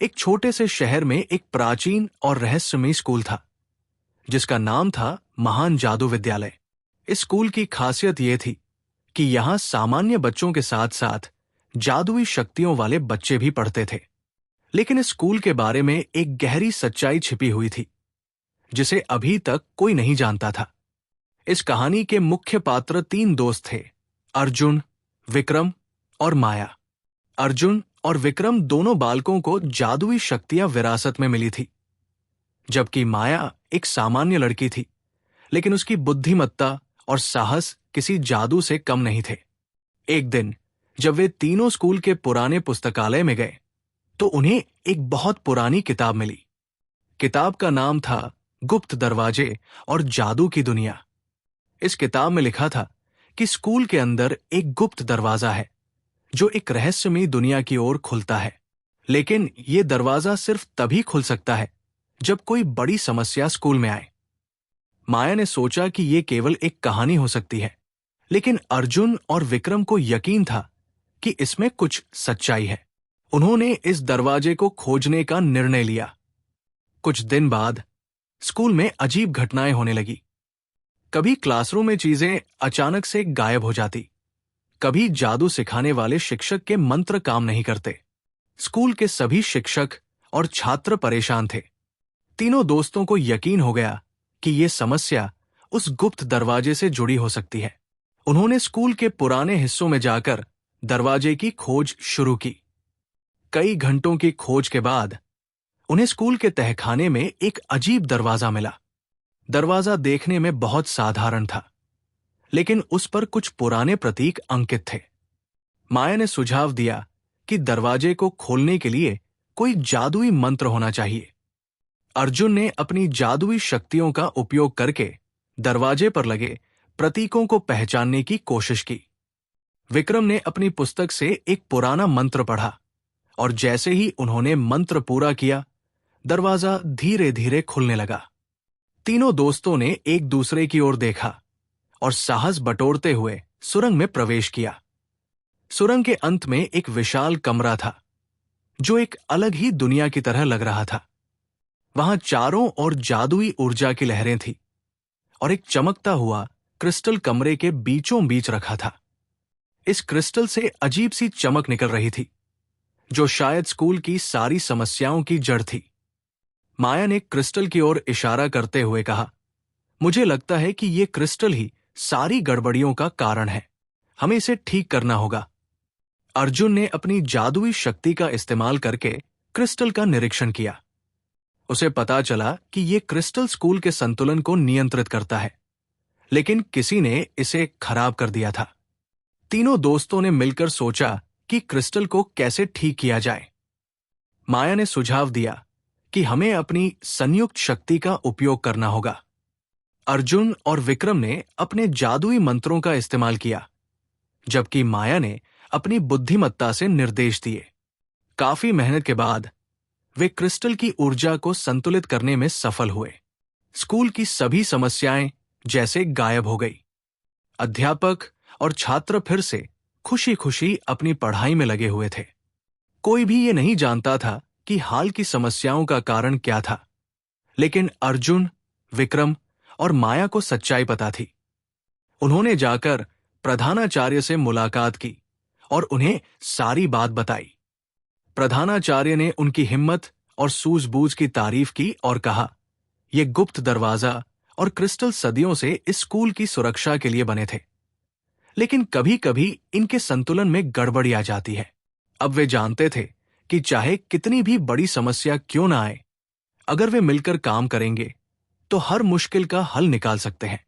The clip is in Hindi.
एक छोटे से शहर में एक प्राचीन और रहस्यमयी स्कूल था जिसका नाम था महान जादू विद्यालय। इस स्कूल की खासियत यह थी कि यहां सामान्य बच्चों के साथ साथ जादुई शक्तियों वाले बच्चे भी पढ़ते थे। लेकिन इस स्कूल के बारे में एक गहरी सच्चाई छिपी हुई थी जिसे अभी तक कोई नहीं जानता था। इस कहानी के मुख्य पात्र 3 दोस्त थे, अर्जुन, विक्रम और माया। अर्जुन और विक्रम दोनों बालकों को जादुई शक्तियां विरासत में मिली थी, जबकि माया एक सामान्य लड़की थी, लेकिन उसकी बुद्धिमत्ता और साहस किसी जादू से कम नहीं थे। एक दिन जब वे तीनों स्कूल के पुराने पुस्तकालय में गए तो उन्हें एक बहुत पुरानी किताब मिली। किताब का नाम था गुप्त दरवाजे और जादू की दुनिया। इस किताब में लिखा था कि स्कूल के अंदर एक गुप्त दरवाजा है जो एक रहस्यमयी दुनिया की ओर खुलता है, लेकिन यह दरवाजा सिर्फ तभी खुल सकता है जब कोई बड़ी समस्या स्कूल में आए। माया ने सोचा कि यह केवल एक कहानी हो सकती है, लेकिन अर्जुन और विक्रम को यकीन था कि इसमें कुछ सच्चाई है। उन्होंने इस दरवाजे को खोजने का निर्णय लिया। कुछ दिन बाद स्कूल में अजीब घटनाएं होने लगी। कभी क्लासरूम में चीजें अचानक से गायब हो जाती, कभी जादू सिखाने वाले शिक्षक के मंत्र काम नहीं करते। स्कूल के सभी शिक्षक और छात्र परेशान थे। तीनों दोस्तों को यकीन हो गया कि यह समस्या उस गुप्त दरवाजे से जुड़ी हो सकती है। उन्होंने स्कूल के पुराने हिस्सों में जाकर दरवाजे की खोज शुरू की। कई घंटों की खोज के बाद उन्हें स्कूल के तहखाने में एक अजीब दरवाजा मिला। दरवाजा देखने में बहुत साधारण था, लेकिन उस पर कुछ पुराने प्रतीक अंकित थे। माया ने सुझाव दिया कि दरवाजे को खोलने के लिए कोई जादुई मंत्र होना चाहिए। अर्जुन ने अपनी जादुई शक्तियों का उपयोग करके दरवाजे पर लगे प्रतीकों को पहचानने की कोशिश की। विक्रम ने अपनी पुस्तक से एक पुराना मंत्र पढ़ा और जैसे ही उन्होंने मंत्र पूरा किया, दरवाजा धीरे धीरे खुलने लगा। तीनों दोस्तों ने एक दूसरे की ओर देखा और साहस बटोरते हुए सुरंग में प्रवेश किया। सुरंग के अंत में एक विशाल कमरा था जो एक अलग ही दुनिया की तरह लग रहा था। वहां चारों ओर जादुई ऊर्जा की लहरें थी और एक चमकता हुआ क्रिस्टल कमरे के बीचों बीच रखा था। इस क्रिस्टल से अजीब सी चमक निकल रही थी जो शायद स्कूल की सारी समस्याओं की जड़ थी। माया ने क्रिस्टल की ओर इशारा करते हुए कहा, मुझे लगता है कि यह क्रिस्टल ही सारी गड़बड़ियों का कारण है। हमें इसे ठीक करना होगा। अर्जुन ने अपनी जादुई शक्ति का इस्तेमाल करके क्रिस्टल का निरीक्षण किया। उसे पता चला कि यह क्रिस्टल स्कूल के संतुलन को नियंत्रित करता है, लेकिन किसी ने इसे खराब कर दिया था। तीनों दोस्तों ने मिलकर सोचा कि क्रिस्टल को कैसे ठीक किया जाए। माया ने सुझाव दिया कि हमें अपनी संयुक्त शक्ति का उपयोग करना होगा। अर्जुन और विक्रम ने अपने जादुई मंत्रों का इस्तेमाल किया, जबकि माया ने अपनी बुद्धिमत्ता से निर्देश दिए। काफी मेहनत के बाद वे क्रिस्टल की ऊर्जा को संतुलित करने में सफल हुए। स्कूल की सभी समस्याएं जैसे गायब हो गई। अध्यापक और छात्र फिर से खुशी खुशी अपनी पढ़ाई में लगे हुए थे। कोई भी ये नहीं जानता था कि हाल की समस्याओं का कारण क्या था, लेकिन अर्जुन, विक्रम और माया को सच्चाई पता थी। उन्होंने जाकर प्रधानाचार्य से मुलाकात की और उन्हें सारी बात बताई। प्रधानाचार्य ने उनकी हिम्मत और सूझबूझ की तारीफ की और कहा, यह गुप्त दरवाजा और क्रिस्टल सदियों से इस स्कूल की सुरक्षा के लिए बने थे, लेकिन कभी कभी इनके संतुलन में गड़बड़ी आ जाती है। अब वे जानते थे कि चाहे कितनी भी बड़ी समस्या क्यों ना आए, अगर वे मिलकर काम करेंगे तो हर मुश्किल का हल निकाल सकते हैं।